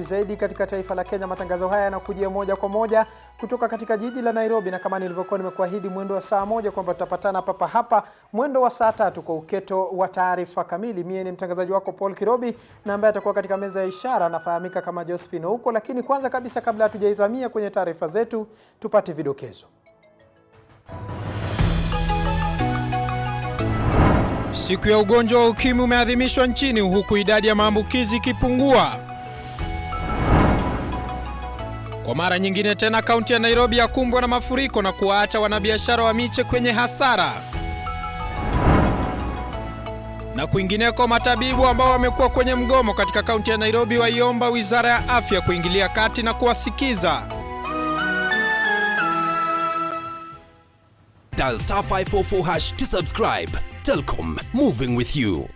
Zaidi katika taifa la Kenya. Matangazo haya yanakujia moja kwa moja kutoka katika jiji la Nairobi, na kama nilivyokuwa nimekuahidi mwendo wa saa 1 kwamba tutapatana papa hapa mwendo wa saa 3 kwa uketo wa taarifa kamili. Mimi ni mtangazaji wako Paul Kirobi, na ambaye atakuwa katika meza ya ishara anafahamika kama Josephine huko. Lakini kwanza kabisa, kabla hatujaizamia kwenye taarifa zetu, tupate vidokezo. Siku ya ugonjwa wa ukimwi umeadhimishwa nchini huku idadi ya maambukizi ikipungua. Kwa mara nyingine tena, kaunti ya Nairobi yakumbwa na mafuriko na kuwaacha wanabiashara wa miche kwenye hasara. Na kwingineko, matabibu ambao wamekuwa kwenye mgomo katika kaunti ya Nairobi waiomba Wizara ya Afya kuingilia kati na kuwasikiza. Dial *544# to subscribe. Telkom, moving with you.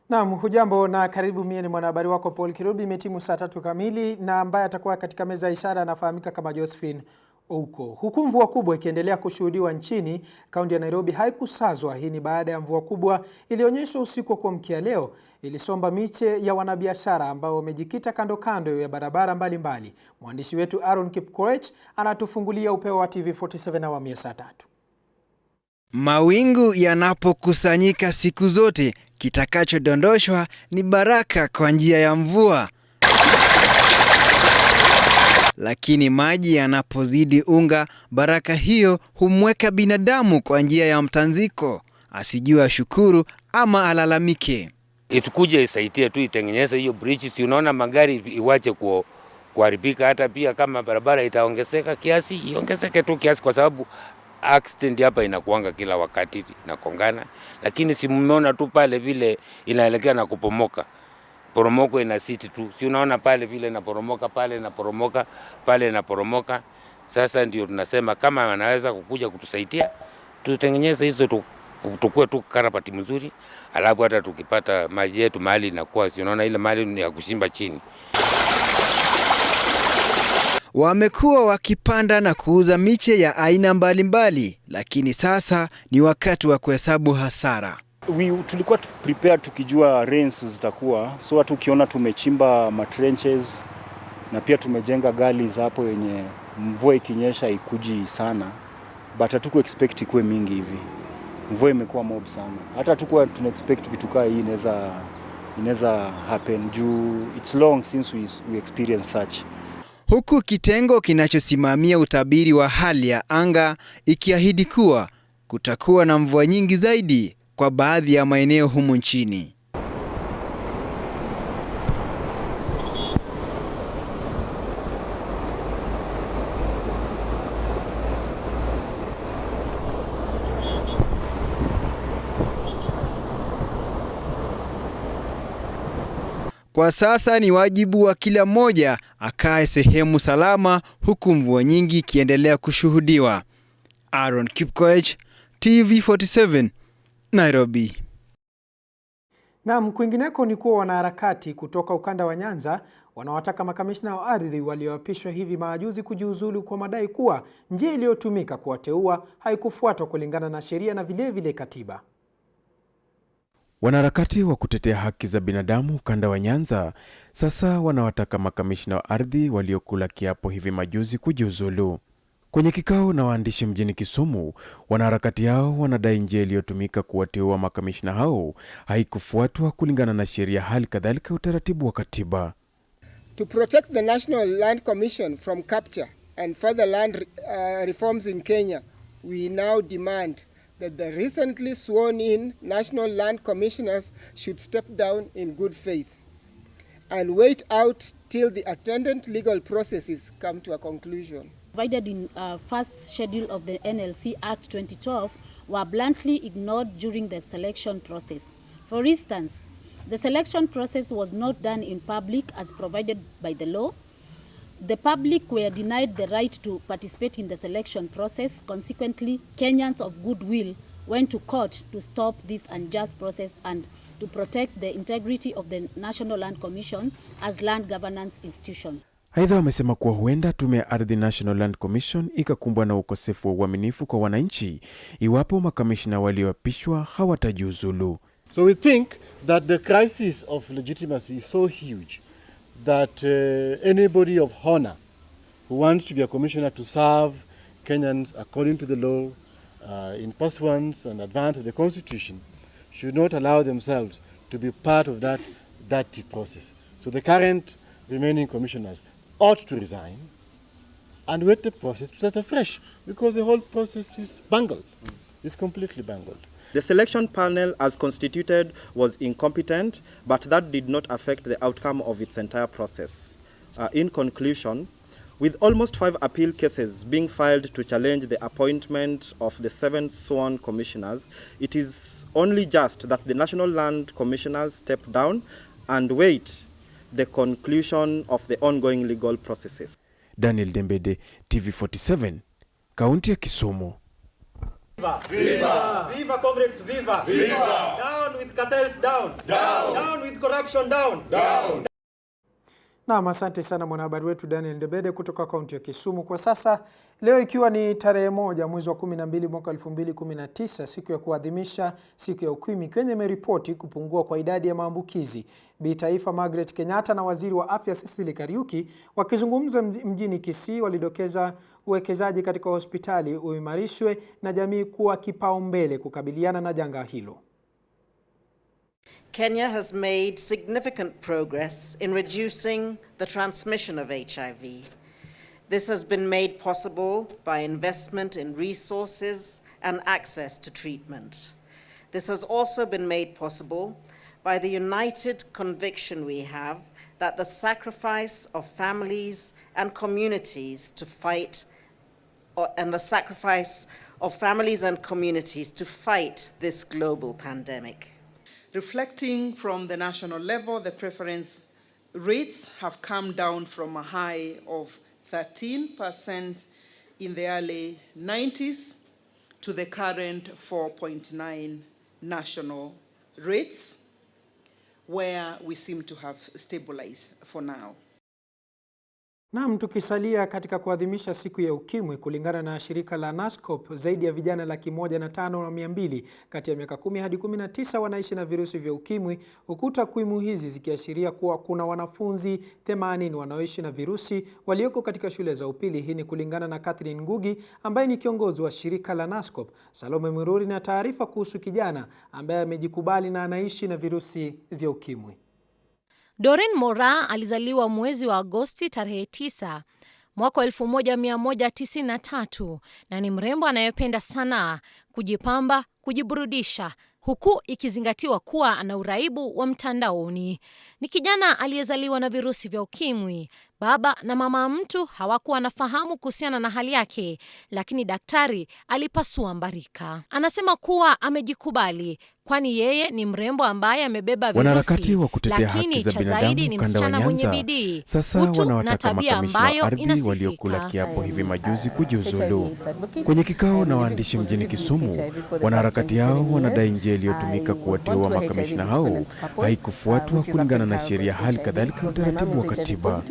Naam, hujambo na karibu. Mimi ni mwanahabari wako Paul Kirobi. Imetimu saa 3 kamili, na ambaye atakuwa katika meza ya ishara anafahamika kama Josephine huko. Huku mvua kubwa ikiendelea kushuhudiwa nchini, kaunti ya Nairobi haikusazwa. Hii ni baada ya mvua kubwa ilionyeshwa usiku wa kuamkia leo ilisomba miche ya wanabiashara ambao wamejikita kando kando ya barabara mbalimbali. Mwandishi wetu Aaron Kipkoech anatufungulia Upeo wa TV47 awamu ya saa 3. Mawingu yanapokusanyika siku zote, kitakachodondoshwa ni baraka kwa njia ya mvua. Lakini maji yanapozidi unga, baraka hiyo humweka binadamu kwa njia ya mtanziko, asijua shukuru ama alalamike. Itukuje isaidie tu itengeneze hiyo bridge, si unaona magari iwache kuharibika. Hata pia kama barabara itaongezeka kiasi, iongezeke tu kiasi, kwa sababu accident hapa inakuanga kila wakati inakongana. Lakini si mmeona tu pale vile inaelekea na kupomoka. Poromoko inasiti tu. Si unaona pale vile inaporomoka, pale inaporomoka, pale inaporomoka. Sasa ndio tunasema kama wanaweza kukuja kutusaidia, tutengeneze hizo tukue tu karabati mzuri. Alafu hata tukipata maji yetu mahali inakuwa, si unaona ile mahali ni ya kushimba chini. Wamekuwa wakipanda na kuuza miche ya aina mbalimbali, lakini sasa ni wakati wa kuhesabu hasara. Tulikuwa prepare tukijua rains zitakuwa, so watu ukiona tumechimba matrenches na pia tumejenga gali hapo yenye mvua ikinyesha ikuji sana, but hatuku expect ikuwe mingi hivi. Mvua imekuwa mob sana, hata hatukuwa tuna expect vitu kama hii inaweza happen juu it's long since we experience such. Huku kitengo kinachosimamia utabiri wa hali ya anga ikiahidi kuwa kutakuwa na mvua nyingi zaidi kwa baadhi ya maeneo humu nchini. Kwa sasa ni wajibu wa kila mmoja akae sehemu salama, huku mvua nyingi ikiendelea kushuhudiwa. Aaron Kipkoech, TV47, Nairobi. Naam, kwingineko ni kuwa wanaharakati kutoka ukanda wa Nyanza wanawataka makamishna wa ardhi walioapishwa hivi majuzi kujiuzulu kwa madai kuwa njia iliyotumika kuwateua haikufuatwa kulingana na sheria na vile katiba. Wanaharakati wa kutetea haki za binadamu ukanda wa Nyanza sasa wanawataka makamishna wa ardhi waliokula kiapo hivi majuzi kujiuzulu. Kwenye kikao na waandishi mjini Kisumu, wanaharakati hao wanadai njia iliyotumika kuwateua makamishna hao haikufuatwa kulingana na sheria, hali kadhalika utaratibu wa katiba. To protect the National Land Commission from capture and further land reforms in Kenya, we now demand that the recently sworn-in National Land Commissioners should step down in good faith and wait out till the attendant legal processes come to a conclusion. Provided in first schedule of the NLC Act 2012 were bluntly ignored during the selection process. For instance, the selection process was not done in public as provided by the law. The public were denied the right to participate in the selection process. Consequently, Kenyans of goodwill went to court to stop this unjust process and to protect the integrity of the National Land Commission as land governance institution. Aidha, wamesema kuwa huenda tume ya ardhi National Land Commission ikakumbwa na ukosefu wa uaminifu kwa wananchi iwapo makamishna walioapishwa hawatajiuzulu. So we think that the crisis of legitimacy is so huge that anybody of honor who wants to be a commissioner to serve Kenyans according to the law, in pursuance and advance of the Constitution, should not allow themselves to be part of that dirty process. So the current remaining commissioners ought to resign and wait the process to start afresh, because the whole process is bungled. It's completely bungled. The selection panel as constituted was incompetent, but that did not affect the outcome of its entire process. In conclusion, with almost 5 appeal cases being filed to challenge the appointment of the 7 sworn commissioners, it is only just that the National Land Commissioners step down and wait the conclusion of the ongoing legal processes. Daniel Dembede, TV47, kaunti ya Kisumu. Viva! Viva! Viva comrades, viva! Viva! Down with cartels, down! Down! Down with corruption, down! Down! Naam, asante sana mwanahabari wetu Daniel Ndebede kutoka kaunti ya Kisumu. Kwa sasa leo ikiwa ni tarehe 1 mwezi wa 12 mwaka 2019, siku ya kuadhimisha siku ya ukimwi, Kenya imeripoti kupungua kwa idadi ya maambukizi. Bi Taifa Margaret Kenyatta na waziri wa afya Cecily Kariuki wakizungumza mjini Kisii walidokeza uwekezaji katika hospitali uimarishwe na jamii kuwa kipaumbele kukabiliana na janga hilo. Kenya has made significant progress in reducing the transmission of HIV. This has been made possible by investment in resources and access to treatment. This has also been made possible by the united conviction we have that the sacrifice of families and communities to fight this global pandemic. Reflecting from the national level, the preference rates have come down from a high of 13% in the early 90s to the current 4.9 national rates, where we seem to have stabilized for now. Naam, tukisalia katika kuadhimisha siku ya ukimwi, kulingana na shirika la NASCOP, zaidi ya vijana 105,200 kati ya miaka 10 hadi 19 wanaishi na virusi vya ukimwi, huku takwimu hizi zikiashiria kuwa kuna wanafunzi 80 wanaoishi na virusi walioko katika shule za upili. Hii ni kulingana na Catherine Ngugi ambaye ni kiongozi wa shirika la NASCOP. Salome Mwiruri na taarifa kuhusu kijana ambaye amejikubali na anaishi na virusi vya ukimwi. Doreen Mora alizaliwa mwezi wa Agosti tarehe 9 mwaka 1193 na ni mrembo anayependa sanaa, kujipamba, kujiburudisha, huku ikizingatiwa kuwa ana uraibu wa mtandaoni. Ni kijana aliyezaliwa na virusi vya ukimwi. Baba na mama mtu hawakuwa wanafahamu kuhusiana na hali yake, lakini daktari alipasua mbarika. Anasema kuwa amejikubali kwani yeye ni mrembo ambaye amebeba Wanaharakati wa virusi, kutetea haki za binadamu kanda wa Nyanza sasa wanawataka makamishna wa ardhi waliokula kiapo hivi majuzi kujiuzulu. Kwenye kikao na waandishi mjini Kisumu, wanaharakati hao wanadai njia iliyotumika kuwateua makamishna hao haikufuatwa kulingana na sheria, hali kadhalika utaratibu wa katiba.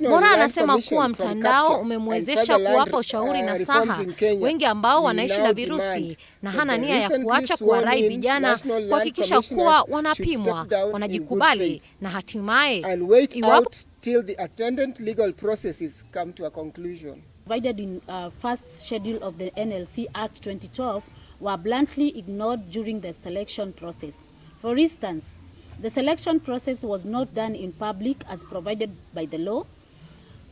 Mora anasema kuwa mtandao umemwezesha kuwapa ushauri na saha wengi ambao wanaishi na virusi, na hana nia ya kuacha kuwarai vijana kuhakikisha kuwa wanapimwa, wanajikubali na hatimaye iwapo till the attendant legal processes come to a conclusion. Provided in first schedule of the NLC Act 2012 were bluntly ignored during the selection process. For instance, the selection process was not done in public as provided by the law.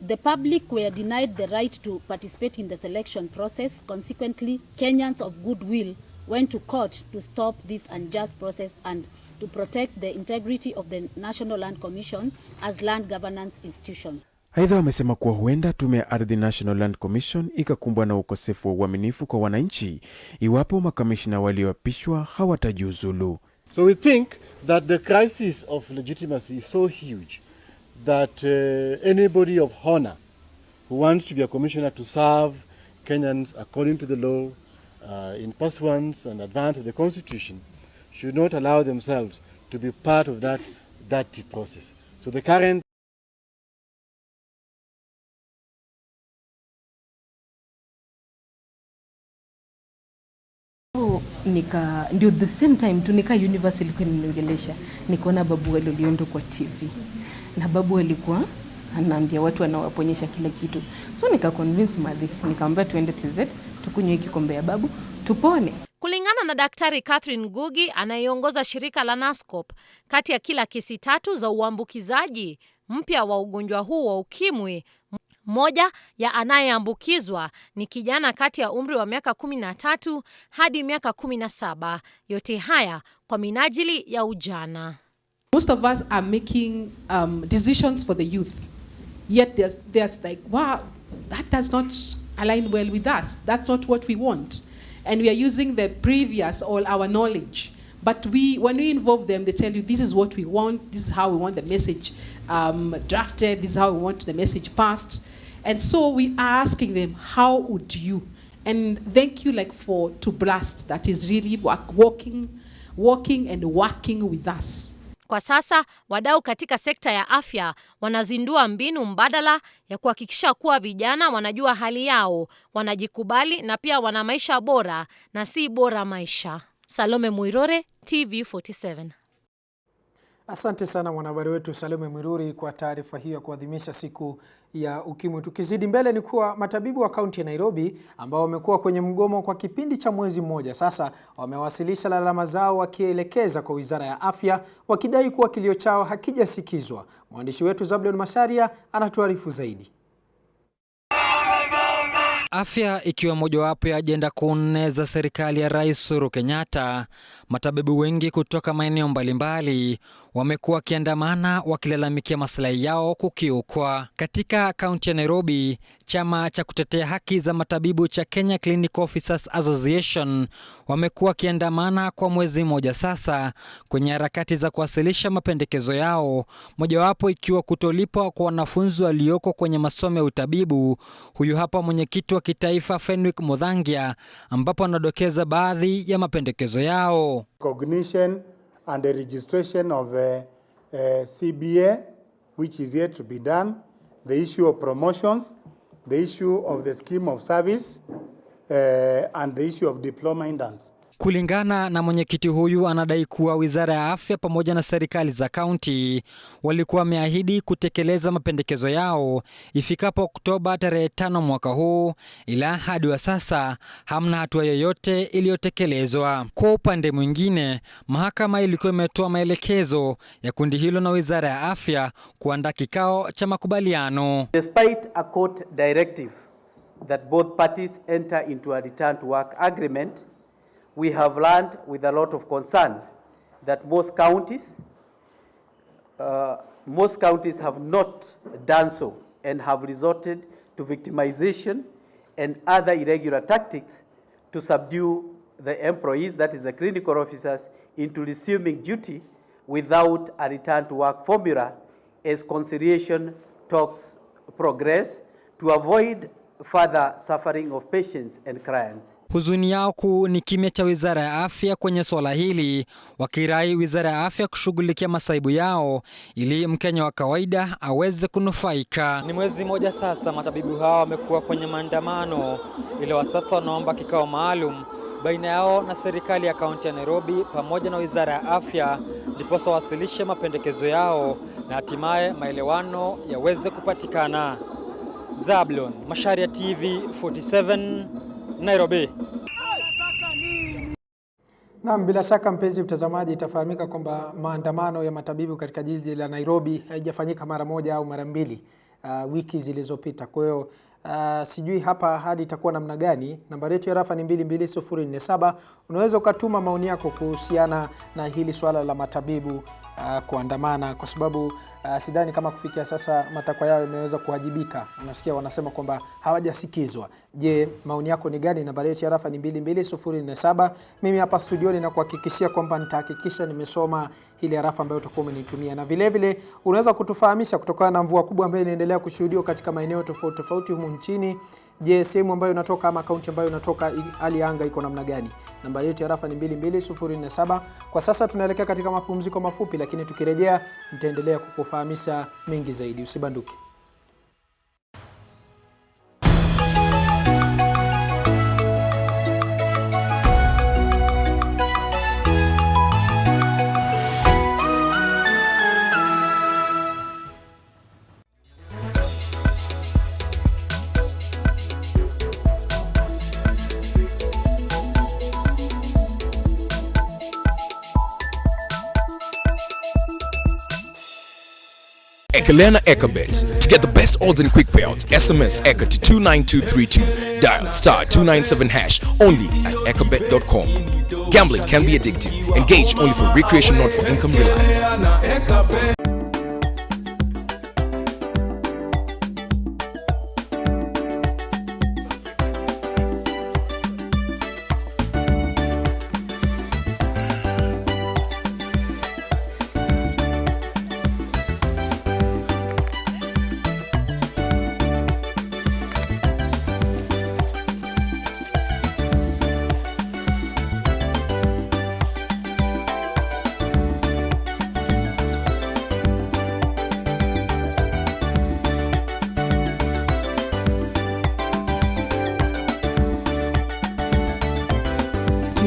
The public were denied the right to participate in the selection process. Consequently, Kenyans of goodwill went to court to stop this unjust process and to protect the integrity of the National Land Commission as land governance institution. Aidha, wamesema kuwa huenda tume ya ardhi National Land Commission ikakumbwa na ukosefu wa uaminifu kwa wananchi iwapo makamishna walioapishwa hawatajiuzulu. So we think that the crisis of legitimacy is so huge that anybody of honor who wants to be a commissioner to serve Kenyans according to the law, in pursuance and advance of the Constitution, should not allow themselves to be part of that dirty process. So the current ndio the same time tunika universe ilikuwa inaniongelesha, nikaona Babu Aloliondo kwa TV, na Babu alikuwa anaambia watu anawaponyesha kila kitu. So nika convince madhi, nikamwambia tuende TZ tukunywe kikombe ya Babu tupone. Kulingana na Daktari Catherine Ngugi anayeongoza shirika la NASCOP, kati ya kila kesi 3 za uambukizaji mpya wa ugonjwa huu wa ukimwi, moja ya anayeambukizwa ni kijana kati ya umri wa miaka 13 hadi miaka 17. Yote haya kwa minajili ya ujana. Most of us are making decisions for the youth. Yet there's like, wow, that does not align well with us. That's not what we want. And we are using the previous or our knowledge. But when we involve them, they tell you, this is what we want, this is how we want the message drafted, this is how we want the message passed. And so we are asking them, how would you? And thank you to Blast, that is really walking and working with us. Kwa sasa, wadau katika sekta ya afya wanazindua mbinu mbadala ya kuhakikisha kuwa vijana wanajua hali yao, wanajikubali na pia wana maisha bora na si bora maisha. Salome Mwirore, TV47. Asante sana mwanahabari wetu Salome Mwiruri kwa taarifa hiyo kuadhimisha siku ya ukimwi. Tukizidi mbele ni kuwa matabibu wa kaunti ya Nairobi ambao wamekuwa kwenye mgomo kwa kipindi cha mwezi mmoja sasa wamewasilisha lalama zao wakielekeza kwa Wizara ya Afya wakidai kuwa kilio chao hakijasikizwa. Mwandishi wetu Zablon Masharia anatuarifu zaidi. Afya ikiwa mojawapo ya ajenda kuu za serikali ya Rais Uhuru Kenyatta, matabibu wengi kutoka maeneo mbalimbali wamekuwa wakiandamana wakilalamikia maslahi yao kukiukwa. Katika kaunti ya Nairobi, chama cha kutetea haki za matabibu cha Kenya Clinical Officers Association wamekuwa wakiandamana kwa mwezi mmoja sasa kwenye harakati za kuwasilisha mapendekezo yao, mojawapo ikiwa kutolipwa kwa wanafunzi walioko kwenye masomo ya utabibu. Huyu hapa mwenyekiti wa kitaifa Fenwick Muthangia, ambapo anadokeza baadhi ya mapendekezo yao. Cognition and the registration of CBA, which is yet to be done, the issue of promotions, the issue of the scheme of service, and the issue of diploma in dance. Kulingana na mwenyekiti huyu, anadai kuwa Wizara ya Afya pamoja na serikali za kaunti walikuwa wameahidi kutekeleza mapendekezo yao ifikapo Oktoba tarehe 5 mwaka huu, ila hadi wa sasa hamna hatua yoyote iliyotekelezwa. Kwa upande mwingine, mahakama ilikuwa imetoa maelekezo ya kundi hilo na Wizara ya Afya kuandaa kikao cha makubaliano. Despite a court directive that both parties enter into a return to work agreement, we have learned with a lot of concern that most counties have not done so and have resorted to victimization and other irregular tactics to subdue the employees, that is the clinical officers, into resuming duty without a return to work formula as conciliation talks progress to avoid further suffering of patients and clients. Huzuni yao kuu ni kimya cha Wizara ya Afya kwenye swala hili, wakirai Wizara ya Afya kushughulikia masaibu yao ili Mkenya wa kawaida aweze kunufaika. Ni mwezi mmoja sasa matabibu hao wamekuwa kwenye maandamano, ila sasa wanaomba kikao maalum baina yao na serikali ya kaunti ya Nairobi pamoja na Wizara ya Afya ndipo wawasilishe mapendekezo yao na hatimaye maelewano yaweze kupatikana. Zablon Masharia, TV47, Nairobi. Naam, bila shaka mpenzi mtazamaji, itafahamika kwamba maandamano ya matabibu katika jiji la Nairobi haijafanyika mara moja au mara mbili wiki zilizopita. Kwa hiyo sijui hapa hadi itakuwa namna gani. Nambari yetu ya rafa ni 22047. Unaweza ukatuma maoni yako kuhusiana na hili swala la matabibu kuandamana, kwa sababu sidhani kama kufikia sasa matakwa yao yameweza kuwajibika. Unasikia wanasema kwamba hawajasikizwa. Je, maoni yako ni gani? Nambari yetu ya rafa ni 22047. Mimi hapa studioni na kuhakikishia kwamba nitahakikisha nimesoma hili arafa ambayo utakuwa umenitumia, na vile vile unaweza kutufahamisha kutokana na mvua kubwa ambayo inaendelea kushuhudiwa katika maeneo tofauti tofauti humu nchini. Je, sehemu ambayo unatoka ama kaunti ambayo unatoka hali anga iko namna gani? Nambari yetu ya rafa ni 22047. Kwa sasa tunaelekea katika mapumziko mafupi, lakini tukirejea nitaendelea kukufahamisha mengi zaidi. Usibanduke. Wekelea na Ekabet. To get the best odds and quick payouts, SMS Eka to 29232. Dial *297# only at ekabet.com. Gambling can be addictive. Engage only for recreation, not for income reliance.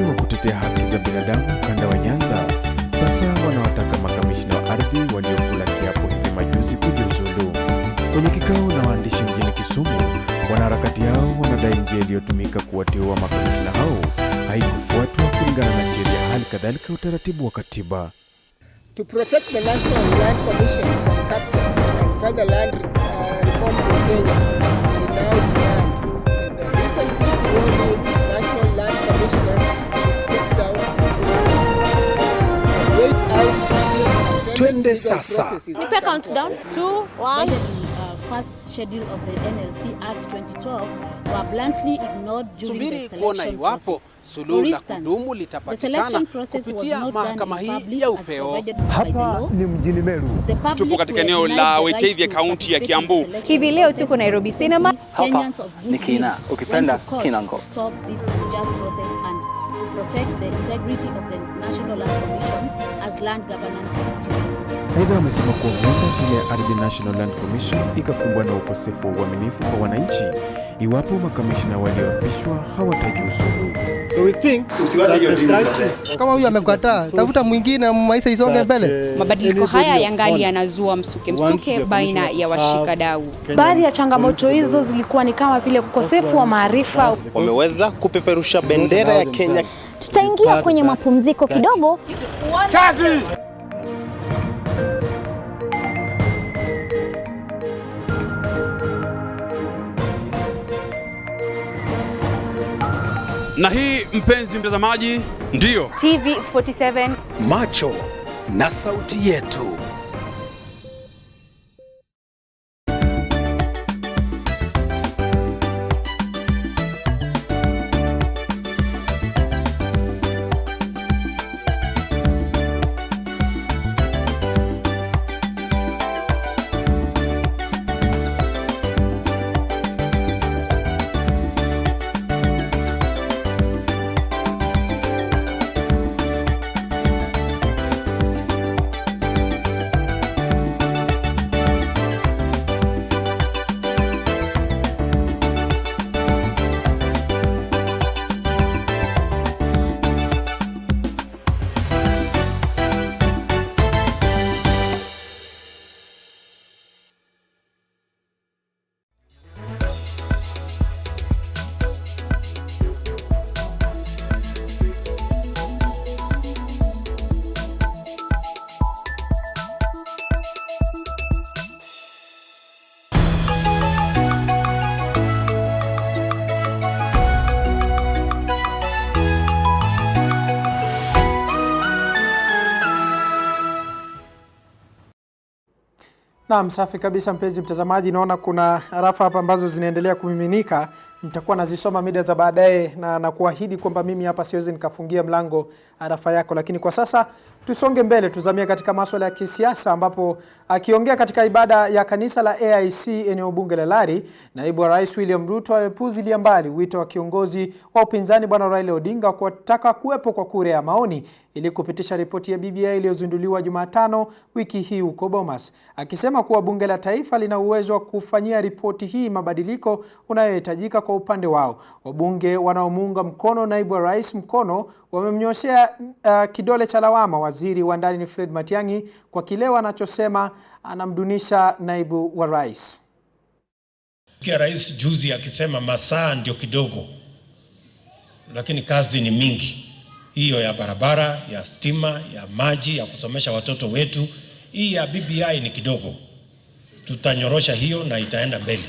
wa kutetea haki za binadamu ukanda wa Nyanza sasa wanawataka makamishna wa ardhi waliokula kiapo hivi majuzi kujiuzulu. Kwenye kikao na waandishi mjini Kisumu, wanaharakati hao wanadai njia iliyotumika kuwateua makamishna hao haikufuatwa kulingana na sheria, hali kadhalika utaratibu wa katiba. To protect the National Land Commission from capture and further land reforms in Kenya, we now demand that the recently sworn-in National Land Commissioners should step down and wait out Twende sasa. Prepare countdown. 2, 1. First schedule of the NLC Act 2012 were bluntly ignored during the selection process. Suluhu la kudumu litapatikana kupitia mahakama hii ya Upeo. Hapa ni mjini Meru. Tupo katika eneo la Wetevia, kaunti ya Kiambu. Hivi leo tuko Nairobi Cinema. Hapa ni Kina, ukipenda Kinango. Stop this unjust process and protect the integrity of the National Land Commission as land governance institution. Aidha, wamesema kuwa huenda tume ya Ardhi National Land Commission ikakumbwa na ukosefu wa uaminifu kwa wananchi iwapo makamishna walioapishwa hawatajiuzulu. So we think kama huyu amekataa, tafuta mwingine, maisha isonge mbele. Mabadiliko haya yangali yanazua msuke baina ya washikadau. Baadhi ya changamoto hizo zilikuwa ni kama vile ukosefu wa maarifa. Wameweza kupeperusha bendera ya Kenya. Tutaingia kwenye mapumziko kidogo. Safi! Na hii, mpenzi mtazamaji, ndio TV47, macho na sauti yetu. Naam, safi kabisa mpenzi mtazamaji, naona kuna arafa hapa ambazo zinaendelea kumiminika. Nitakuwa nazisoma mida za baadaye na kuahidi kwamba mimi hapa siwezi nikafungia mlango arafa yako, lakini kwa sasa tusonge mbele, tuzamia katika masuala ya kisiasa, ambapo akiongea katika ibada ya kanisa la AIC eneo bunge la Lari, naibu wa Rais William Ruto amepuuzilia mbali wito wa kiongozi wa upinzani Bwana Raila Odinga kutaka kuwepo kwa kura ya maoni ili kupitisha ripoti ya BBI iliyozinduliwa Jumatano wiki hii huko Bomas, akisema kuwa bunge la taifa lina uwezo wa kufanyia ripoti hii mabadiliko unayohitajika kwa upande wao. Wabunge wanaomuunga mkono naibu wa rais mkono wamemnyoshea kidole cha lawama waziri wa ndani Fred Matiang'i kwa kile wanachosema anamdunisha naibu wa rais. Kia rais juzi akisema masaa ndio kidogo, lakini kazi ni mingi. Hiyo ya barabara, ya stima, ya maji, ya kusomesha watoto wetu. Hii ya BBI ni kidogo. tutanyorosha hiyo na itaenda mbele.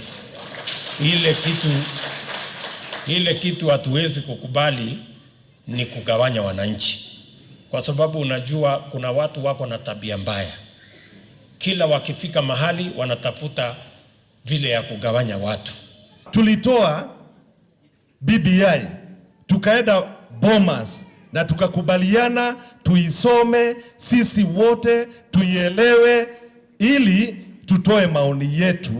Ile kitu hatuwezi kukubali ni kugawanya wananchi, kwa sababu unajua kuna watu wako na tabia mbaya. Kila wakifika mahali wanatafuta vile ya kugawanya watu. Tulitoa BBI, tukaenda Bomas na tukakubaliana tuisome sisi wote, tuielewe ili tutoe maoni yetu,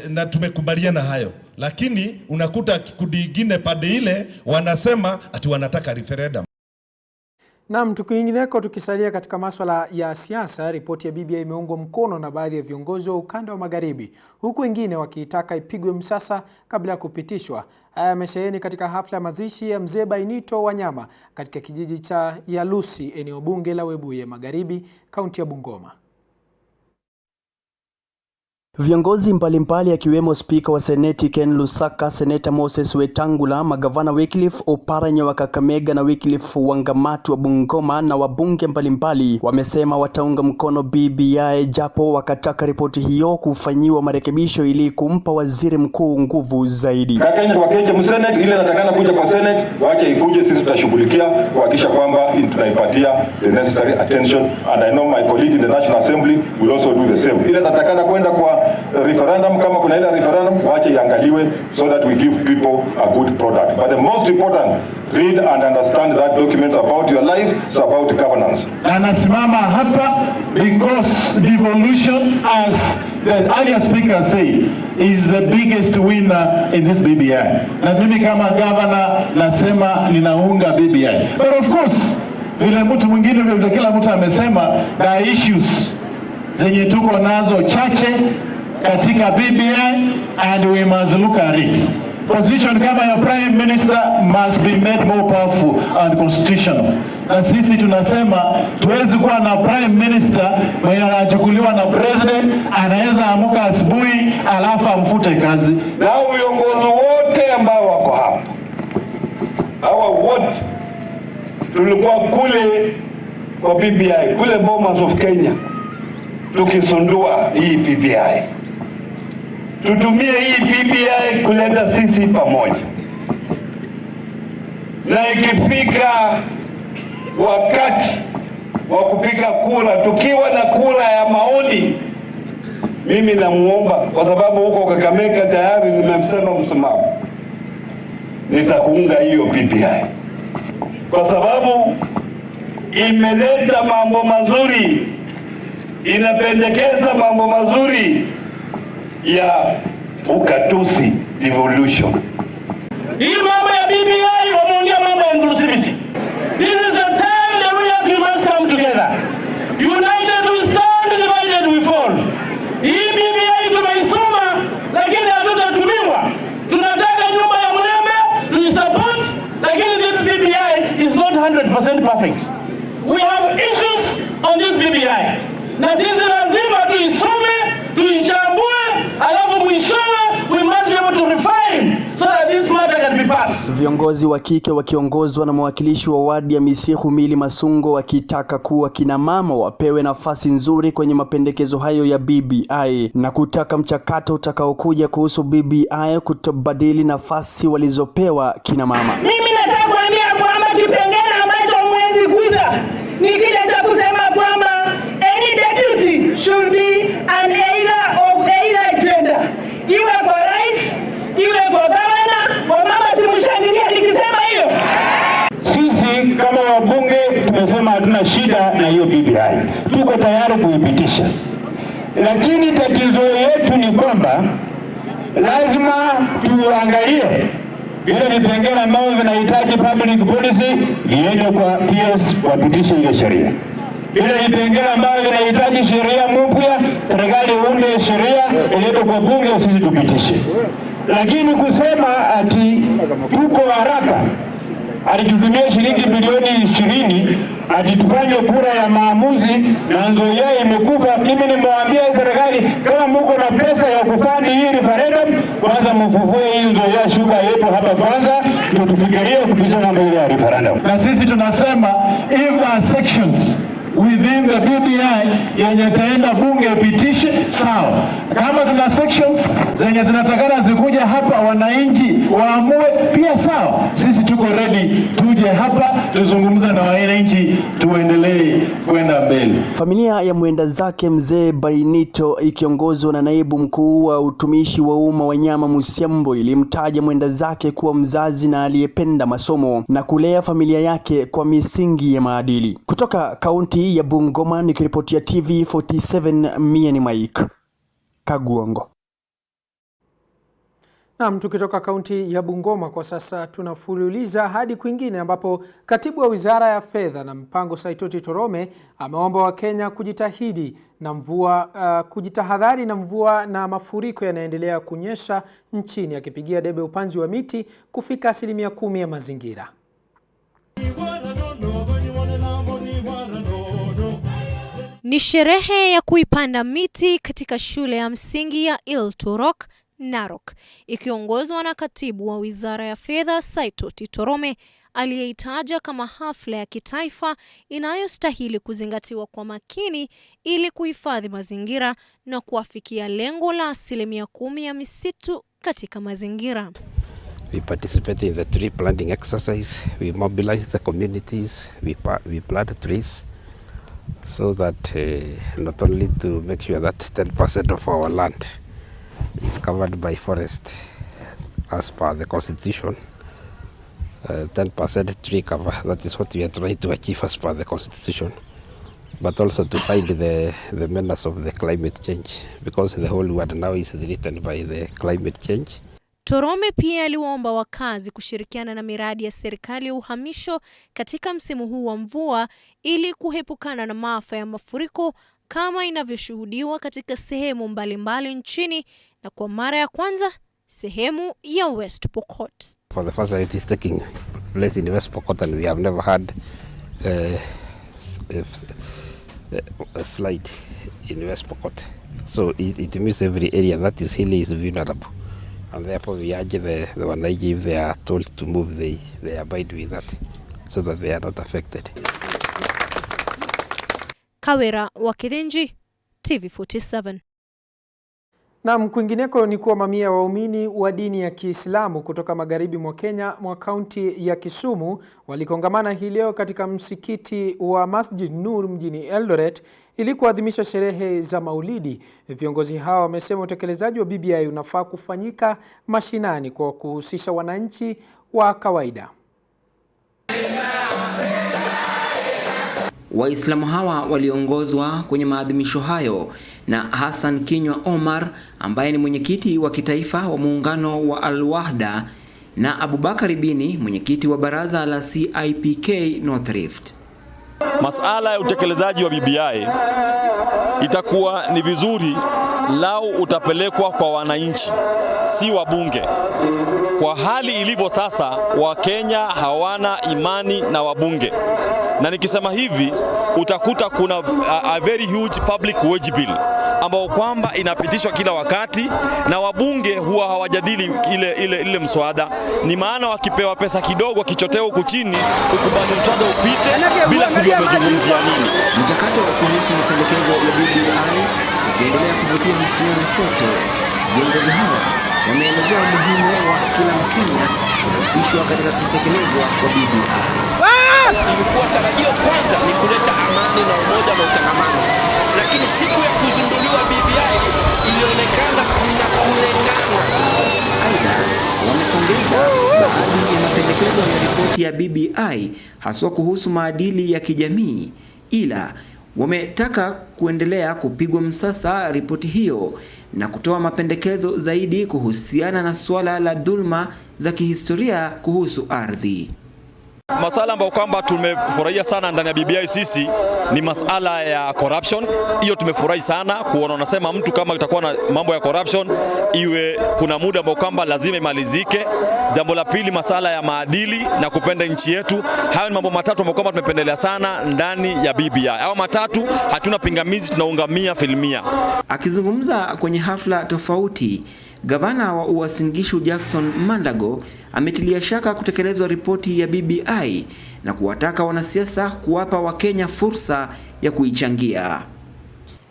na tumekubaliana hayo. Lakini unakuta kikundi kingine pande ile wanasema ati wanataka referendum. Naam, tukiingineko tukisalia katika masuala ya siasa, ripoti ya BBI imeungwa mkono na baadhi ya viongozi wa ukanda wa magharibi, huku wengine wakiitaka ipigwe msasa kabla ya kupitishwa. Haya yamesheheni katika hafla ya mazishi ya mzee Bainito Wanyama katika kijiji cha Yalusi, eneo bunge la Webuye Magharibi, kaunti ya Bungoma. Viongozi mbalimbali akiwemo spika wa seneti Ken Lusaka, seneta Moses Wetangula, magavana Wycliffe Oparanya wa Kakamega na Wycliffe Wangamatu wa Bungoma na wabunge mbalimbali wamesema wataunga mkono BBI, japo wakataka ripoti hiyo kufanyiwa marekebisho ili kumpa waziri mkuu nguvu zaidi. Kenya kwa Kenya msenate ile natakana kuja kwa senate, wache ikuje, sisi tutashughulikia kuhakikisha kwamba tunaipatia the necessary attention, and I know my colleague in the National Assembly will also do the same. Ile natakana kwenda kwa referendum, kama kuna ile referendum wache iangaliwe so that we give people a good product. But the most important, read and understand that documents about your life, it's about governance. Na nasimama hapa because devolution, as the earlier speaker said, is the biggest winner in this BBI. Na mimi kama governor nasema ninaunga BBI. But of course, vile mtu mwingine vile kila mtu amesema, there are issues zenye tuko nazo chache katika BBI and we must look at it. Position kama ya prime minister must be made more powerful and constitutional. Na sisi tunasema tuwezi kuwa na prime minister mwenye anachukuliwa na president, anaweza amuka asubuhi alafu amfute kazi. Na viongozi wote ambao wako hapa, hawa wote tulikuwa kule kwa BBI, kule Bomas of Kenya, tukisundua hii BBI. Tutumie hii BBI kuleta sisi pamoja, na ikifika wakati wa kupiga kura, tukiwa na kura ya maoni, mimi namuomba, kwa sababu huko Kakamega tayari nimemsema msimamo, nitakuunga hiyo BBI kwa sababu imeleta mambo mazuri, inapendekeza mambo mazuri ya ukatusi devolution. Hii mambo ya BBI wameongea mambo ya inclusivity. This is the time that we must come together. United we stand, divided we fall. Hii BBI tumeisoma lakini hatutatumiwa. Tunataka nyumba ya mlembe tuisupport, lakini this BBI is not 100% perfect. We have issues on this BBI. Na sisi lazima tuisome, tuichambue, alafu mwishowe we must be able to refine so that this matter can be passed. Viongozi wa kike wakiongozwa na mwakilishi wa wadi ya Misiehu Mili Masungo wakitaka kuwa kina mama wapewe nafasi nzuri kwenye mapendekezo hayo ya BBI na kutaka mchakato utakaokuja kuhusu BBI kutobadili nafasi walizopewa kina mama. Mimi nataka kuambia kwamba kipengele ambacho mwezi kuza ni kile cha kusema kwamba any deputy should be an either of either gender. Iwe kwa rais, iwe kwa gavana, kwa mama simushangilia nikisema hiyo. Sisi kama wabunge tumesema hatuna shida na hiyo BBI. Tuko tayari kuipitisha. Lakini tatizo yetu ni kwamba lazima tuangalie vile vipengele ambavyo vinahitaji public policy viende kwa PS wapitishe ile sheria. Vile vipengele ambavyo vinahitaji sheria mpya, serikali iunde sheria ilete kwa bunge sisi tupitishe. Lakini kusema ati tuko haraka, alitutumia shilingi bilioni 20 ati tufanye kura ya maamuzi na Nzoia imekufa. Mimi nimwambia serikali, kama mko na pesa ya kufanya hii referendum, kwanza mfufue hii Nzoia shuka yetu hapa kwanza, ndio tufikirie kupitisha mambo ile ya referendum. Na sisi tunasema if there are sections within the BBI yenye taenda bunge ipitishe, sawa. Kama tuna sections zenye zinatakana zikuja hapa wananchi waamue pia, sawa. Sisi tuko ready, tuje hapa tuzungumza na wananchi, tuendelee kwenda mbele. Familia ya mwenda zake mzee Bainito ikiongozwa na naibu mkuu wa utumishi wa umma Wanyama Musiambo ilimtaja mwenda zake kuwa mzazi na aliyependa masomo na kulea familia yake kwa misingi ya maadili. Kutoka kaunti ya Bungoma nikiripotia TV47, mie ni Mike Kagwongo. Naam, tukitoka kaunti ya Bungoma kwa sasa tunafululiza hadi kwingine ambapo katibu wa Wizara ya Fedha na Mpango Saitoti Torome ameomba Wakenya kujitahadhari na mvua na mafuriko yanaendelea kunyesha nchini, akipigia debe upanzi wa miti kufika 10% ya mazingira. Ni sherehe ya kuipanda miti katika shule ya msingi ya Ilturok, Narok, ikiongozwa na katibu wa Wizara ya Fedha Saitoti Torome, aliyeitaja kama hafla ya kitaifa inayostahili kuzingatiwa kwa makini ili kuhifadhi mazingira na kuafikia lengo la 10% ya misitu katika mazingira. We participate in the tree planting exercise. We mobilize the communities. We plant trees so that not only to make sure that 10% of our land is covered by forest as per the constitution. 10% tree cover, that is what we are trying to achieve as per the constitution, but also to fight the menace of the climate change, because the whole world now is written by the climate change. Torome pia aliwaomba wakazi kushirikiana na miradi ya serikali ya uhamisho katika msimu huu wa mvua ili kuhepukana na maafa ya mafuriko kama inavyoshuhudiwa katika sehemu mbalimbali nchini, na kwa mara ya kwanza sehemu ya West Pokot. For the first time it is taking place in West Pokot, and we have never had a slide in West Pokot. So it means every area that is hilly is vulnerable. And therefore we urge the wananchi, if they are told to move, they abide with that so that they are not affected. Kawera wa Kirinji, TV47. Na kwingineko ni kuwa mamia waumini wa dini ya Kiislamu kutoka magharibi mwa Kenya mwa kaunti ya Kisumu walikongamana hii leo katika msikiti wa Masjid Nur mjini Eldoret ili kuadhimisha sherehe za Maulidi. Viongozi hao wamesema utekelezaji wa BBI unafaa kufanyika mashinani kwa kuhusisha wananchi wa kawaida. Waislamu hawa waliongozwa kwenye maadhimisho hayo na Hassan Kinywa Omar ambaye ni mwenyekiti wa kitaifa wa muungano wa Al-Wahda na Abubakar Bini, mwenyekiti wa baraza la CIPK North Rift. Masala ya utekelezaji wa BBI itakuwa ni vizuri lao utapelekwa kwa wananchi, si wabunge. Kwa hali ilivyo sasa, Wakenya hawana imani na wabunge. Na nikisema hivi, utakuta kuna a very huge public wage bill ambao kwamba inapitishwa kila wakati na wabunge huwa hawajadili ile mswada. Ni maana wakipewa pesa kidogo kichoteo huku chini, ukubali mswada upite bila kujua wamezungumzia nini. Mchakato wa kuhusu mapendekezo ya BBI ukiendelea kuvutia hisia zote, viongozi hawa wameelezea umuhimu wa kila Mkenya kuhusishwa katika kutekelezwa kwa BBI. Ilikuwa tarajio kwanza ni kuleta amani na umoja na utangamano, lakini siku ya kuzinduliwa BBI ilionekana kuna kulengana. Aidha, wamepongeza baadhi ya mapendekezo ya ripoti ya BBI haswa kuhusu maadili ya kijamii, ila wametaka kuendelea kupigwa msasa ripoti hiyo na kutoa mapendekezo zaidi kuhusiana na swala la dhulma za kihistoria kuhusu ardhi. Masala ambayo kwamba tumefurahia sana ndani ya BBI sisi ni masala ya corruption. Hiyo tumefurahi sana kuona wanasema mtu kama itakuwa na mambo ya corruption iwe kuna muda ambao kwamba lazima imalizike. Jambo la pili, masala ya maadili na kupenda nchi yetu. Hayo ni mambo matatu ambayo kwamba tumependelea sana ndani ya BBI. Hao matatu hatuna pingamizi, tunaungamia filmia. Akizungumza kwenye hafla tofauti, Gavana wa Uasin Gishu Jackson Mandago ametilia shaka kutekelezwa ripoti ya BBI na kuwataka wanasiasa kuwapa Wakenya fursa ya kuichangia.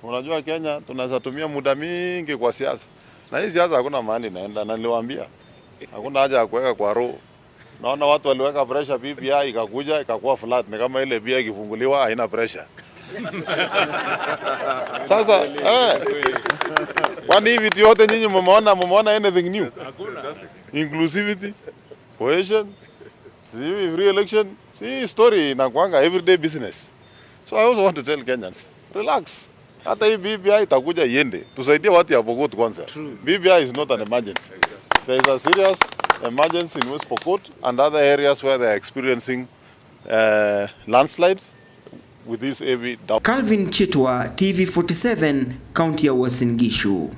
Unajua Kenya tunaweza tumia muda mingi kwa siasa. Na hii siasa hakuna maana inaenda, na niliwaambia. Hakuna haja ya kuweka kwa roho. Naona watu waliweka pressure BBI ikakuja ikakuwa flat, ni kama ile bia ikifunguliwa haina pressure. Sasa kwani hivi yote nyinyi mmeona anything new? Inclusivity, cohesion, free election, story inakuanga everyday business. So I also want to tell Kenyans, relax. Hata hii BBI itakuja iende. Tusaidie watu ya Pokot kwanza. BBI is not an emergency. There is a serious emergency in West Pokot and other areas where they are experiencing landslide with this heavy down. Calvin Chitwa, TV47, County ya Uasin Gishu.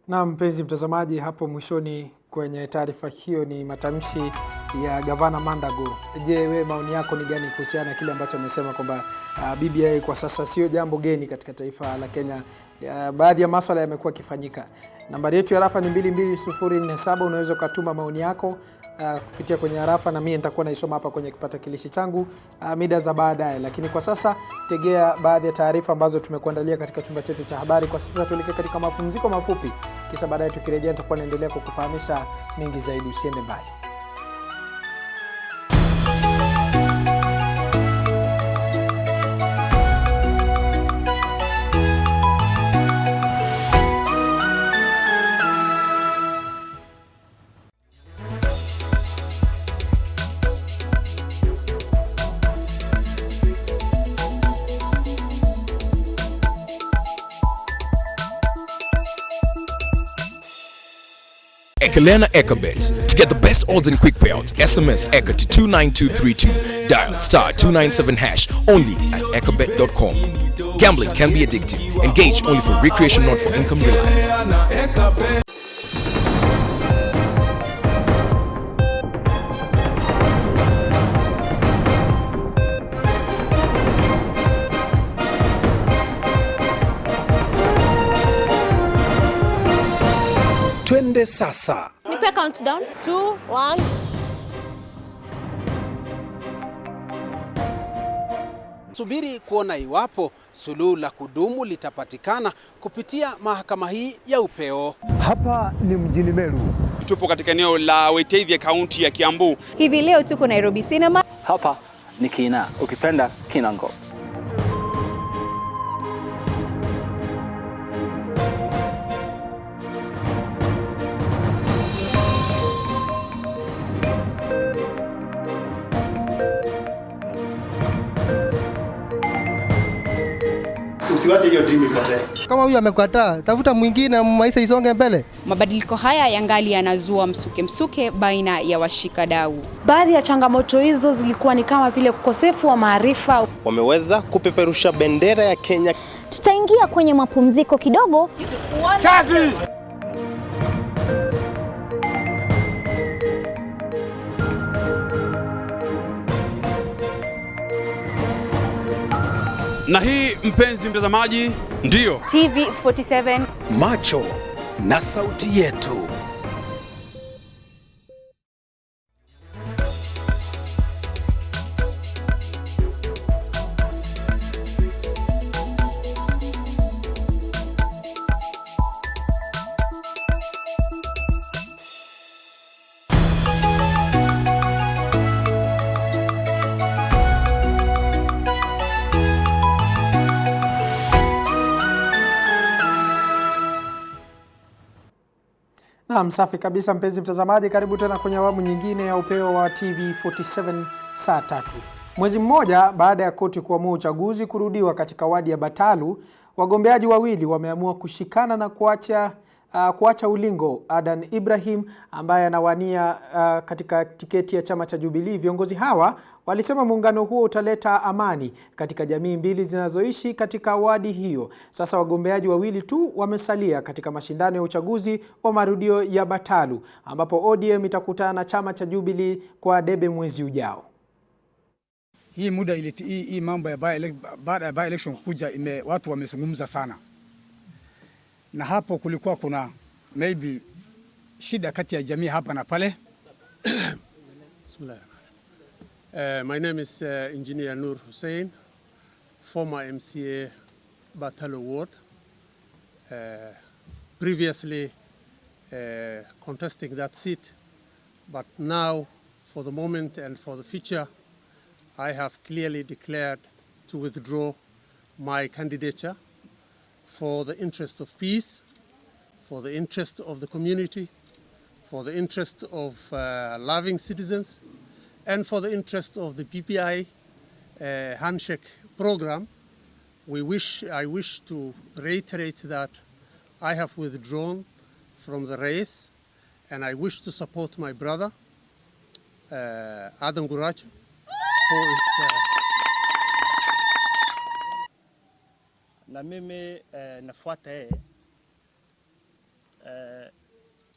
Na mpenzi mtazamaji, hapo mwishoni kwenye taarifa hiyo ni matamshi ya Gavana Mandago. Je, wewe maoni yako ni gani kuhusiana na kile ambacho amesema kwamba BBI kwa sasa sio jambo geni katika taifa la Kenya? Baadhi ya masuala yamekuwa kifanyika. Nambari yetu ya rafa ni 22047. Unaweza kutuma maoni yako kupitia kwenye arafa na mimi nitakuwa naisoma hapa kwenye kipatakilishi changu mida za baadaye. Lakini kwa sasa tegea baadhi ya taarifa ambazo tumekuandalia katika chumba chetu cha habari. Kwa sasa tuelekee katika mapumziko mafupi, kisha baadaye tukirejea nitakuwa naendelea kukufahamisha mengi zaidi. Usiende mbali. Ekelena Ekabet. To get the best odds and quick payouts, SMS Eka to 29232. Dial *297# only at ekabet.com. Gambling can be addictive. Engage only for recreation, not for income reliance. Twende sasa. Nipe countdown. 2, 1. Subiri kuona iwapo suluhu la kudumu litapatikana kupitia mahakama hii ya upeo. Hapa ni mjini Meru. Tupo katika eneo la Wetavia, kaunti ya Kiambu. Hivi leo tuko Nairobi Cinema. Hapa ni Kina, ukipenda Kinango. Usiwache hiyo dream ipotee. Kama huyu amekataa, tafuta mwingine, maisha isonge mbele. Mabadiliko haya yangali yanazua msuke baina ya washikadau. Baadhi ya changamoto hizo zilikuwa ni kama vile ukosefu wa maarifa. Wameweza kupeperusha bendera ya Kenya. Tutaingia kwenye mapumziko kidogo. Chazi! Na hii, mpenzi mtazamaji, ndio TV47, macho na sauti yetu. Na msafi kabisa mpenzi mtazamaji, karibu tena kwenye awamu nyingine ya Upeo wa TV47 saa 3. Mwezi mmoja baada ya koti kuamua uchaguzi kurudiwa katika wadi ya Batalu, wagombeaji wawili wameamua kushikana na kuacha ulingo. Adan Ibrahim ambaye anawania katika tiketi ya chama cha Jubilee. Viongozi hawa walisema muungano huo utaleta amani katika jamii mbili zinazoishi katika wadi hiyo. Sasa wagombeaji wawili tu wamesalia katika mashindano ya uchaguzi wa marudio ya Batalu, ambapo ODM itakutana na chama cha Jubilee kwa debe mwezi ujao. Hii muda hii mambo ya by election kuja watu wamezungumza sana. na hapo kulikuwa kuna maybe shida kati ya jamii hapa na pale. Bismillah. My name is Engineer Nur Hussein, former MCA Batalo Ward. Previously contesting that seat, but now for the moment and for the future, I have clearly declared to withdraw my candidature for the interest of peace, for the interest of the community, for the interest of loving citizens, and for the interest of the PPI handshake program. I wish to reiterate that I have withdrawn from the race, and I wish to support my brother, Adam Guracho, who is... Na mimi nafuata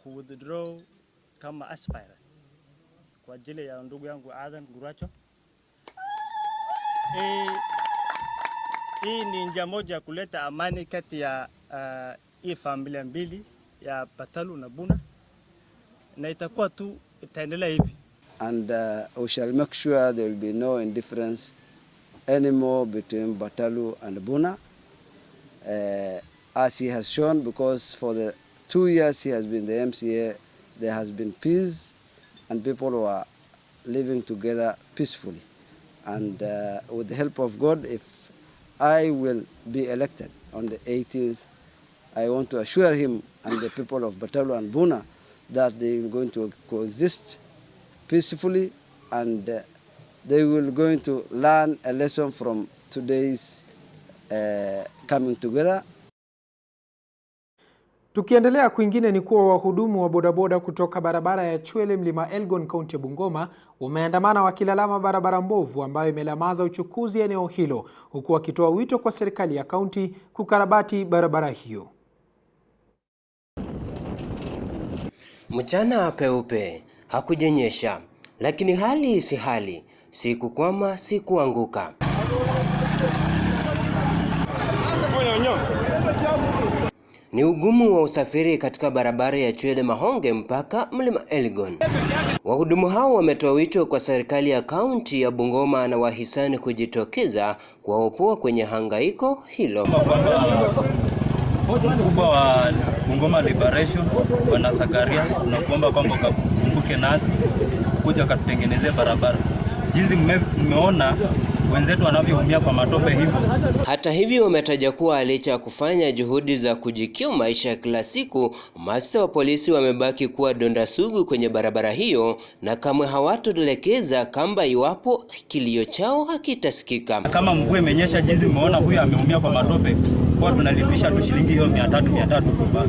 ku-withdraw kama aspirant kwa ajili ya ndugu yangu Adam Guracho. Hii ni njia moja ya kuleta amani kati ya hii familia mbili ya Batalu na Buna, na itakuwa tu itaendelea hivi. And we shall make sure there will be no indifference anymore between Batalu and Buna, as he has shown, because for the 2 years he has been the MCA, there has been peace and people were living together peacefully. And with the help of God, if I will be elected on the 18th, I want to assure him and the people of Batalu and Buna that they are going to coexist peacefully, and they will going to learn a lesson from today's coming together. Tukiendelea kwingine ni kuwa wahudumu wa bodaboda kutoka barabara ya Chwele Mlima Elgon kaunti ya Bungoma wameandamana wakilalama barabara mbovu ambayo imelemaza uchukuzi eneo hilo, huku wakitoa wito kwa serikali ya kaunti kukarabati barabara hiyo. Mchana peupe, hakujenyesha, lakini hali si hali, si kukwama, si kuanguka. Ni ugumu wa usafiri katika barabara ya Chwele Mahonge mpaka Mlima Elgon. Wahudumu hao wametoa wito kwa serikali ya kaunti ya Bungoma na wahisani kujitokeza kuwaopoa kwenye hangaiko hilo. Mkubwa wa Bungoma Liberation Bwana Sakaria, tunakuomba kwamba ukumbuke nasi kuja kutengenezea barabara. Jinsi mmeona wenzetu wanavyoumia kwa matope hivyo. Hata hivyo wametaja kuwa licha ya kufanya juhudi za kujikimu maisha ya kila siku, maafisa wa polisi wamebaki kuwa donda sugu kwenye barabara hiyo na kamwe hawatotelekeza kamba iwapo kilio chao hakitasikika. Kama mvua imenyesha jinsi mmeona huyu ameumia kwa matope, kwa tunalipisha tu shilingi hiyo 300 kwa.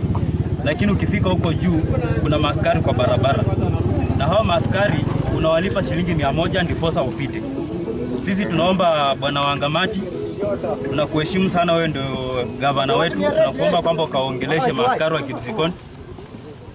Lakini ukifika huko juu kuna maaskari kwa barabara. Na hao maaskari unawalipa shilingi 100 ndiposa upite. Sisi tunaomba Bwana Wangamati, tunakuheshimu sana, wewe ndio gavana wetu, tunakuomba kwamba ukaongeleshe maaskari wa Kipsikon.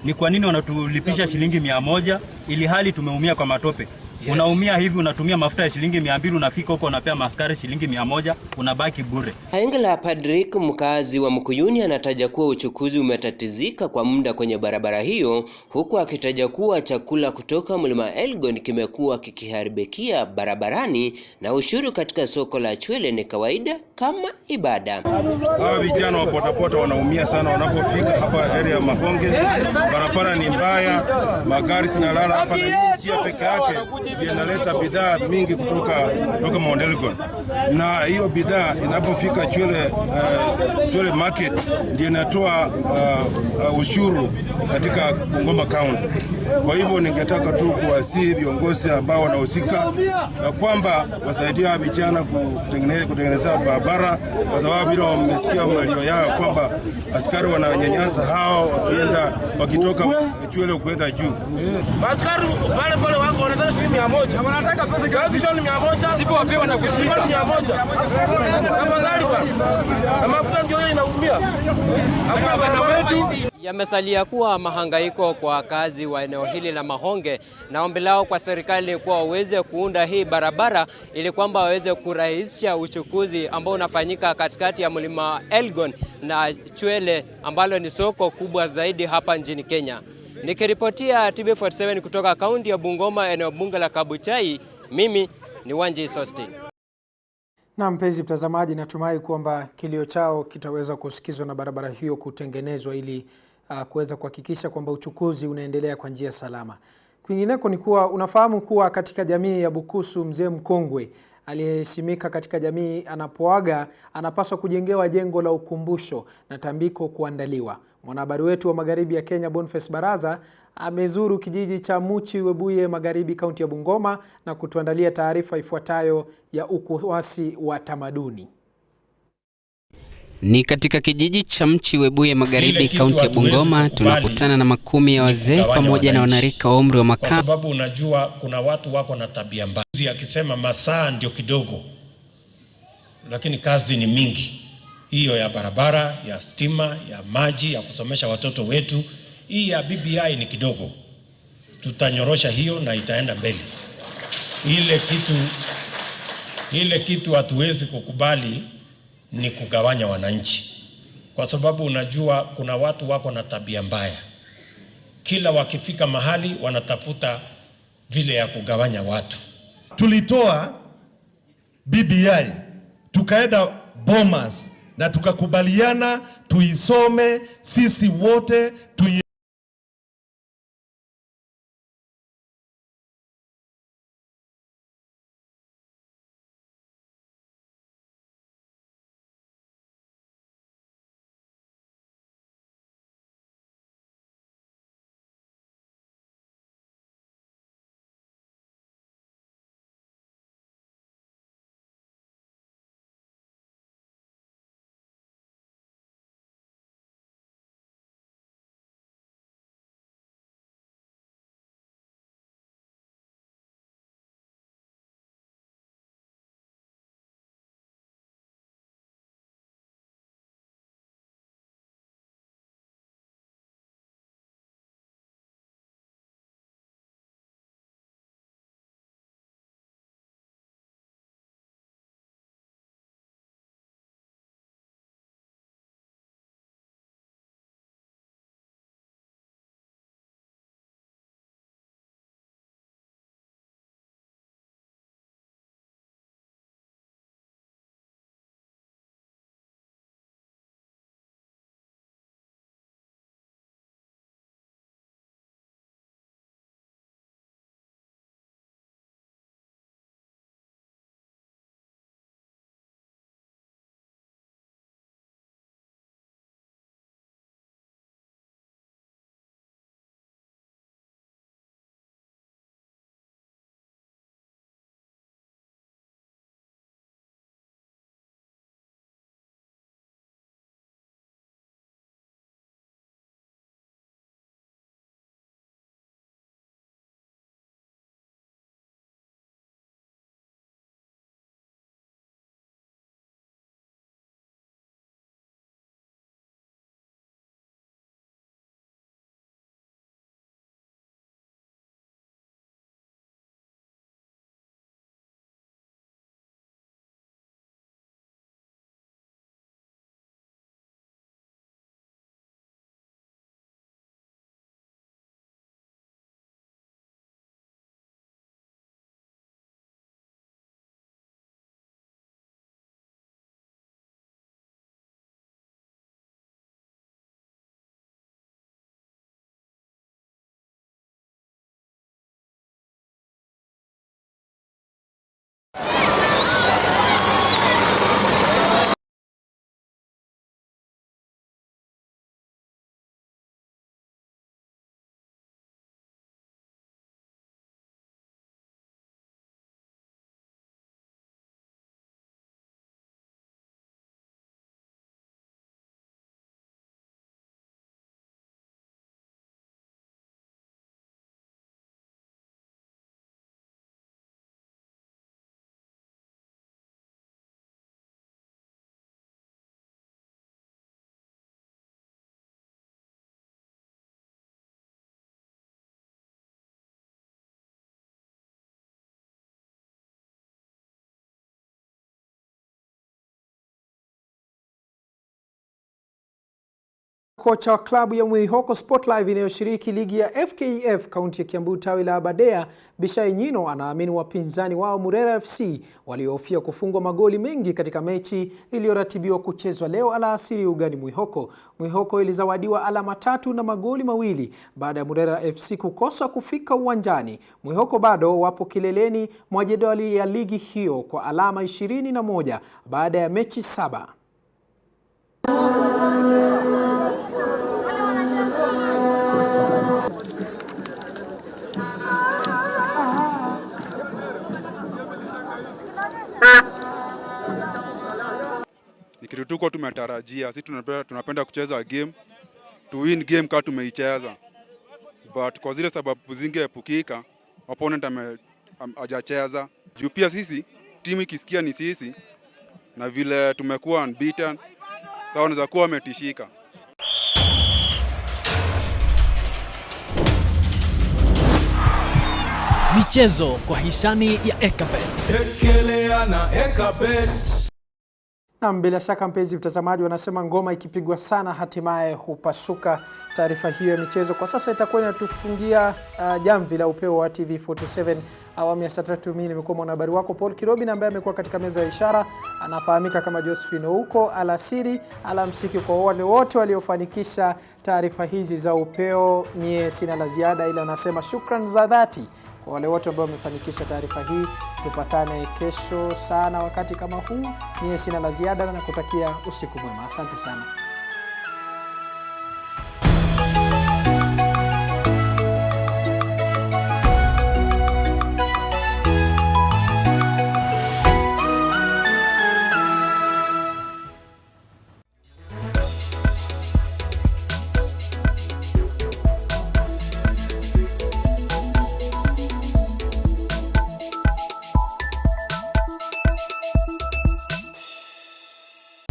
Ni kwa nini wanatulipisha shilingi 100 ili hali tumeumia kwa matope? Yes. Unaumia hivi unatumia mafuta ya shilingi 200, unafika huko unapea maaskari shilingi 100, unabaki bure. Haingala Patrick, mkazi wa Mkuyuni, anataja kuwa uchukuzi umetatizika kwa muda kwenye barabara hiyo, huku akitaja kuwa chakula kutoka Mlima Elgon kimekuwa kikiharibikia barabarani na ushuru katika soko la Chwele ni kawaida kama ibada. Hawa vijana wa potapota wanaumia sana wanapofika hapa area ya Mahonge. Barabara ni mbaya, magari sinalala hapa, na njia peke yake inaleta bidhaa mingi kutoka Mount Elgon, na hiyo bidhaa inapofika Chwele market ndio inatoa ushuru katika Bungoma County. Kwa hivyo ningetaka tu kuwasihi viongozi ambao wanahusika kwamba wasaidia vijana kutengeneza barabara, kwa sababu bila wamesikia malio yao kwamba askari wananyanyasa hao wakitoka Chwele kwenda juu. Askari pale Wale pale wako wanataka shilingi 100. Wanataka pesa kiasi shilingi 100. Sipo wapewa na kusipa 100. Tafadhali bwana. Na mafuta ndio inaumia. Hakuna barabara wetu. Yamesalia kuwa mahangaiko kwa wakazi wa eneo hili la Mahonge, na ombi lao kwa serikali ni kuwa waweze kuunda hii barabara ili kwamba waweze kurahisisha uchukuzi ambao unafanyika katikati ya mlima Elgon na Chwele ambalo ni soko kubwa zaidi hapa nchini Kenya. Nikiripotia TV47 kutoka kaunti ya Bungoma, eneo bunge la Kabuchai, mimi ni Wanji Sostin. Na mpenzi mtazamaji, natumai kwamba kilio chao kitaweza kusikizwa na barabara hiyo kutengenezwa ili kuweza kuhakikisha kwamba uchukuzi unaendelea kwa njia salama. Kwingineko ni kuwa unafahamu kuwa katika jamii ya Bukusu, mzee mkongwe aliyeheshimika katika jamii anapoaga anapaswa kujengewa jengo la ukumbusho na tambiko kuandaliwa. Mwanahabari wetu wa magharibi ya Kenya Boniface Baraza amezuru kijiji cha Muchi Webuye magharibi kaunti ya Bungoma na kutuandalia taarifa ifuatayo ya ukuasi wa tamaduni. Ni katika kijiji cha Mchi Webuye magharibi kaunti ya Bungoma tunakutana na makumi ya wazee pamoja na wanarika wa umri wa makamo. Kwa sababu unajua kuna watu wako na tabia mbaya. Akisema masaa ndio kidogo, lakini kazi ni mingi. Hiyo ya barabara, ya stima, ya maji, ya kusomesha watoto wetu. Hii ya BBI ni kidogo. Tutanyorosha hiyo na itaenda mbele. Ile kitu hatuwezi kukubali ni kugawanya wananchi. Kwa sababu unajua kuna watu wako na tabia mbaya. Kila wakifika mahali wanatafuta vile ya kugawanya watu. Tulitoa BBI, tukaenda Bomas na tukakubaliana tuisome sisi wote kocha wa klabu ya Mwihoko Sport Live inayoshiriki ligi ya FKF kaunti ya Kiambu tawi la Aberdare, Bishai Nyino anaamini wapinzani wao Murera FC waliohofia kufungwa magoli mengi katika mechi iliyoratibiwa kuchezwa leo alasiri ugani Mwihoko. Mwihoko ilizawadiwa alama 3 na magoli 2 baada ya Murera FC kukosa kufika uwanjani. Mwihoko bado wapo kileleni mwa jedwali ya ligi hiyo kwa alama 21 baada ya mechi 7. Ni kitu tuko tumetarajia. Sisi tunapenda kucheza game, to win game kama tumeicheza. But kwa zile sababu zingeepukika, opponent hajacheza. Juu pia sisi timu ikisikia ni sisi na vile tumekuwa unbeaten, sawa wanaweza kuwa wametishika. Michezo kwa hisani ya Ekabet. Ekelea na Ekabet. Na bila shaka mpenzi mtazamaji, wanasema ngoma ikipigwa sana hatimaye hupasuka. Taarifa hiyo ya michezo kwa sasa itakuwa inatufungia jamvi la Upeo wa TV47 awamu ya saa 3. Mimi nimekuwa mwanahabari wako Paul Kirobi, na ambaye amekuwa katika meza ya ishara anafahamika kama Josephine huko. Alasiri alamsiki kwa wale wote waliofanikisha taarifa hizi za Upeo. Mie sina la ziada, ila nasema shukrani za dhati kwa wale wote ambao wamefanikisha taarifa hii. Tupatane kesho sana wakati kama huu. Mie sina la ziada na kutakia usiku mwema. Asante sana.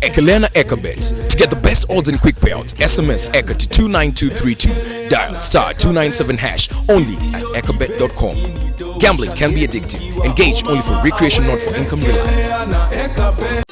Ekelea na Ekabet. To get the best odds and quick payouts, SMS Eka to 29232. Dial *297# only at ekabet.com. Gambling can be addictive. Engage only for recreation, not for income reliance.